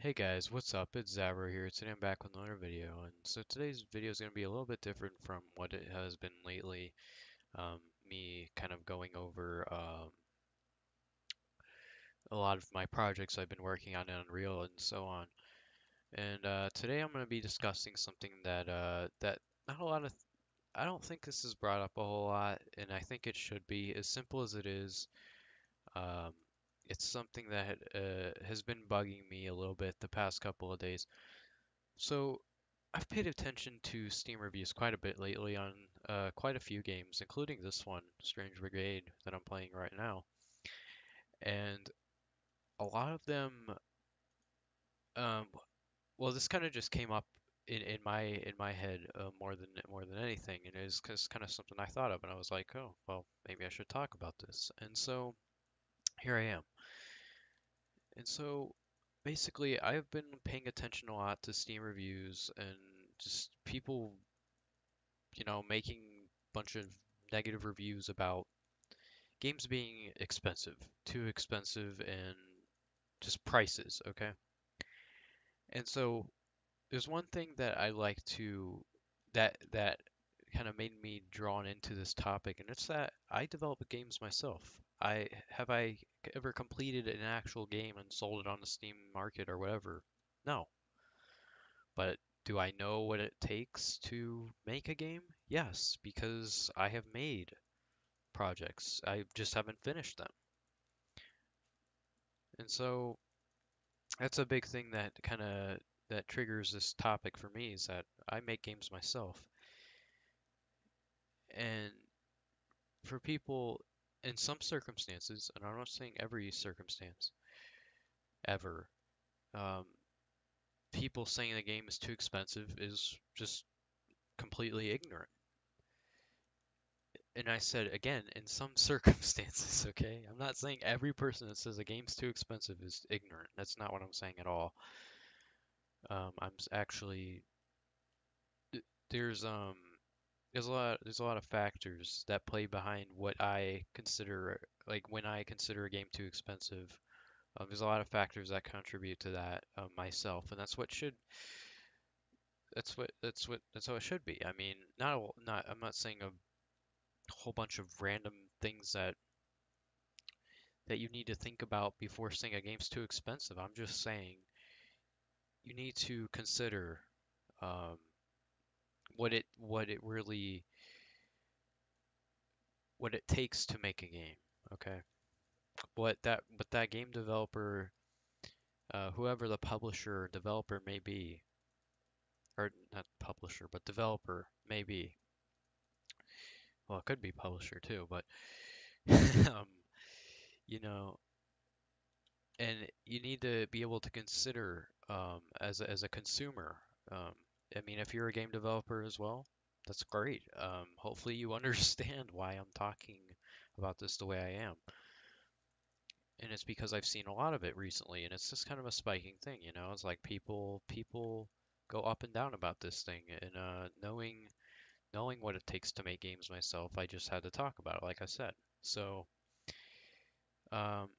Hey guys, what's up? It's Zabra here. Today I'm back with another video, and so today's video is going to be a little bit different from what it has been lately. Me kind of going over a lot of my projects I've been working on in Unreal and so on. And today I'm going to be discussing something that not a lot of I don't think this is brought up a whole lot, and I think it should be. As simple as it is, um, it's something that has been bugging me a little bit the past couple of days. So I've paid attention to Steam reviews quite a bit lately on quite a few games, including this one, Strange Brigade, that I'm playing right now. And a lot of them, um, well, this kind of just came up in my head more than anything, and it was kind of something I thought of, and I was like, oh, well, maybe I should talk about this. And so here I am. And so basically, I've been paying attention a lot to Steam reviews and just people making a bunch of negative reviews about games being expensive, too expensive, and just prices, okay? And so there's one thing that I like to that kind of made me drawn into this topic, and it's that I develop games myself. I ever completed an actual game and sold it on the Steam market or whatever? No. But do I know what it takes to make a game? Yes, because I have made projects. I just haven't finished them. And so that's a big thing that triggers this topic for me is that I make games myself. And for people in some circumstances, and I'm not saying every circumstance ever, um, people saying the game is too expensive is just completely ignorant. And I said again, in some circumstances, okay? I'm not saying every person that says a game's too expensive is ignorant. That's not what I'm saying at all. Actually there's there's a lot of factors that play behind what I consider like when I consider a game too expensive. There's a lot of factors that contribute to that myself, and that's how it should be. I mean, not I'm not saying a whole bunch of random things that you need to think about before saying a game's too expensive. I'm just saying you need to consider um, what it takes to make a game. Okay, what that game developer, whoever the publisher or developer may be, or not publisher but developer may be. Well, it could be publisher too, but um, you know, and you need to be able to consider as a consumer. Um, I mean, if you're a game developer as well, that's great. Hopefully, you understand why I'm talking about this the way I am. And it's because I've seen a lot of it recently, and it's just kind of a spiking thing, you know. It's like people go up and down about this thing, and knowing what it takes to make games myself, I just had to talk about it, like I said. So um,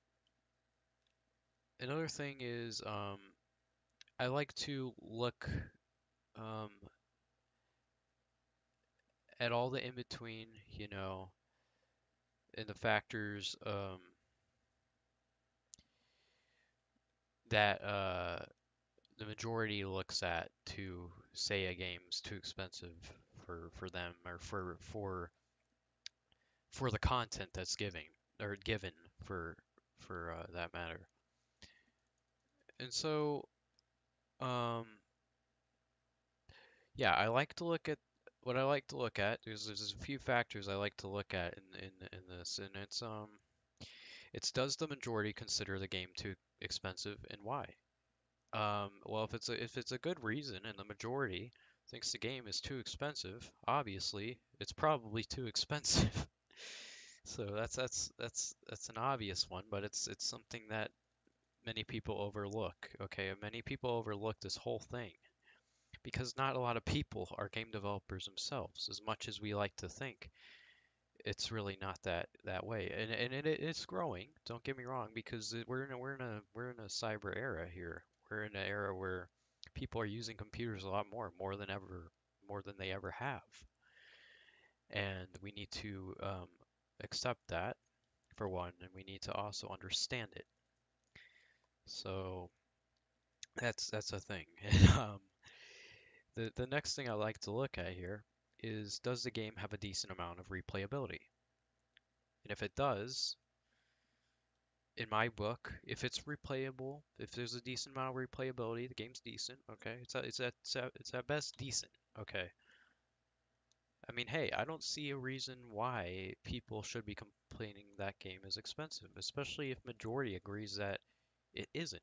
another thing is I like to look um, at all the in between, and the factors that the majority looks at to say a game's too expensive for them or for the content that's giving or given for that matter. And so um yeah, I like to look at what I like to look at. There's a few factors I like to look at in this, and it's does the majority consider the game too expensive and why? Well, if it's a good reason and the majority thinks the game is too expensive, obviously it's probably too expensive. So that's an obvious one, but it's something that many people overlook. Okay, many people overlook this whole thing because not a lot of people are game developers themselves. As much as we like to think, it's really not that way, and it's growing. Don't get me wrong, because we're in a cyber era here. We're in an era where people are using computers a lot more than ever, more than they ever have, and we need to accept that for one, and we need to also understand it. So that's a thing. And, the next thing I like to look at here is, does the game have a decent amount of replayability? And if it does, in my book, if it's replayable, if there's a decent amount of replayability, the game's decent. Okay, it's at best decent. Okay. I mean, hey, I don't see a reason why people should be complaining that game is expensive, especially if majority agrees that it isn't.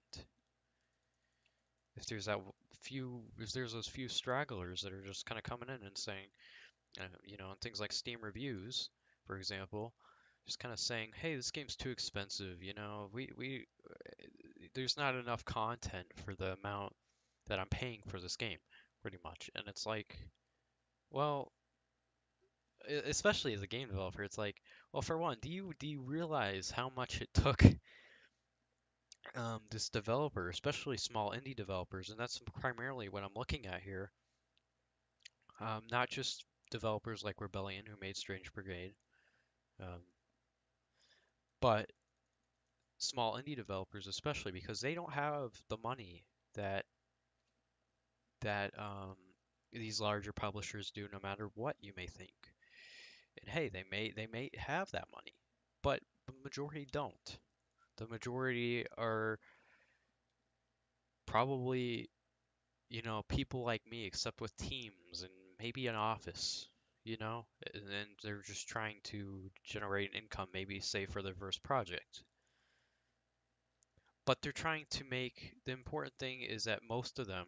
If there's those few stragglers that are just kind of coming in and saying, and things like Steam reviews, for example, just kind of saying, hey, this game's too expensive. There's not enough content for the amount that I'm paying for this game, pretty much. And it's like, well, especially as a game developer, it's like, well, for one, do you realize how much it took this developer, especially small indie developers, and that's primarily what I'm looking at here, not just developers like Rebellion who made Strange Brigade, um, but small indie developers especially because they don't have the money that that these larger publishers do, no matter what you may think. And hey, they may have that money, but the majority don't. The majority are probably, people like me, except with teams and maybe an office, and then they're just trying to generate an income, maybe save for their first project. But they're trying to make the important thing is that most of them,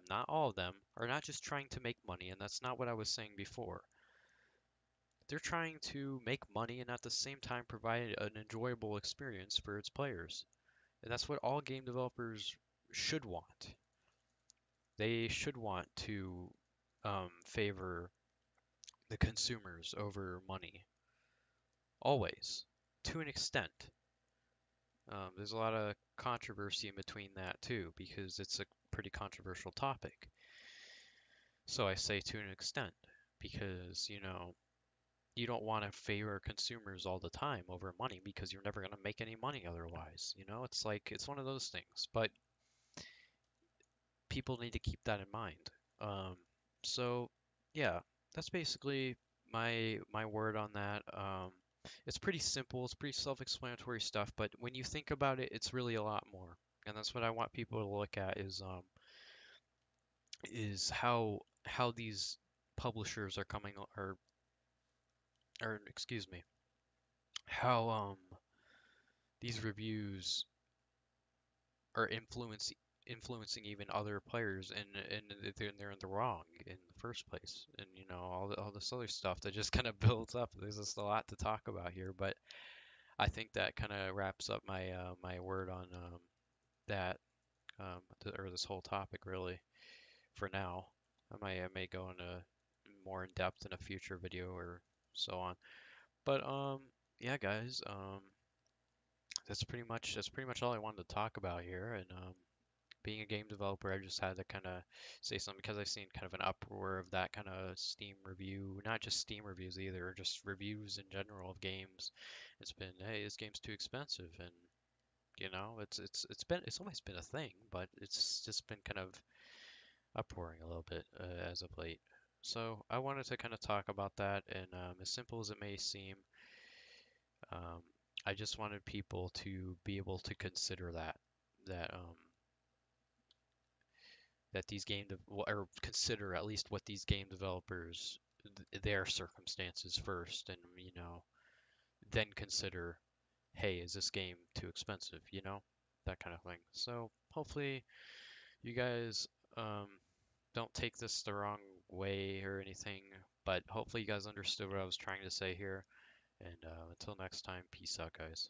not all of them, are not just trying to make money, and that's not what I was saying before. They're trying to make money and at the same time provide an enjoyable experience for its players. And that's what all game developers should want. They should want to favor the consumers over money, always, to an extent. There's a lot of controversy in between that too, because it's a pretty controversial topic. So I say to an extent, because, you don't want to favor consumers all the time over money because you're never going to make any money otherwise. It's like, it's one of those things. But people need to keep that in mind. Um, so yeah, that's basically my word on that. It's pretty simple, it's pretty self-explanatory stuff, but when you think about it, it's really a lot more. And that's what I want people to look at is how these publishers are coming or excuse me, how these reviews are influencing even other players, and they're in the wrong in the first place, and all this other stuff that just kind of builds up. There's just a lot to talk about here, but I think that kind of wraps up my word on that or this whole topic really for now. I may go into more in depth in a future video or so on, but yeah, guys, that's pretty much all I wanted to talk about here, and being a game developer, I just had to kind of say something because I've seen kind of an uproar of that kind of Steam review, not just Steam reviews either, just reviews in general of games. It's been, hey, this game's too expensive, and it's always been a thing, but it's just been kind of uppouring a little bit as of late. So I wanted to kind of talk about that, and as simple as it may seem, um, I just wanted people to be able to consider that that these or consider at least what these game developers their circumstances first, and then consider, hey, is this game too expensive, that kind of thing. So hopefully you guys um, don't take this the wrong way or anything, but hopefully you guys understood what I was trying to say here, and until next time, peace out, guys.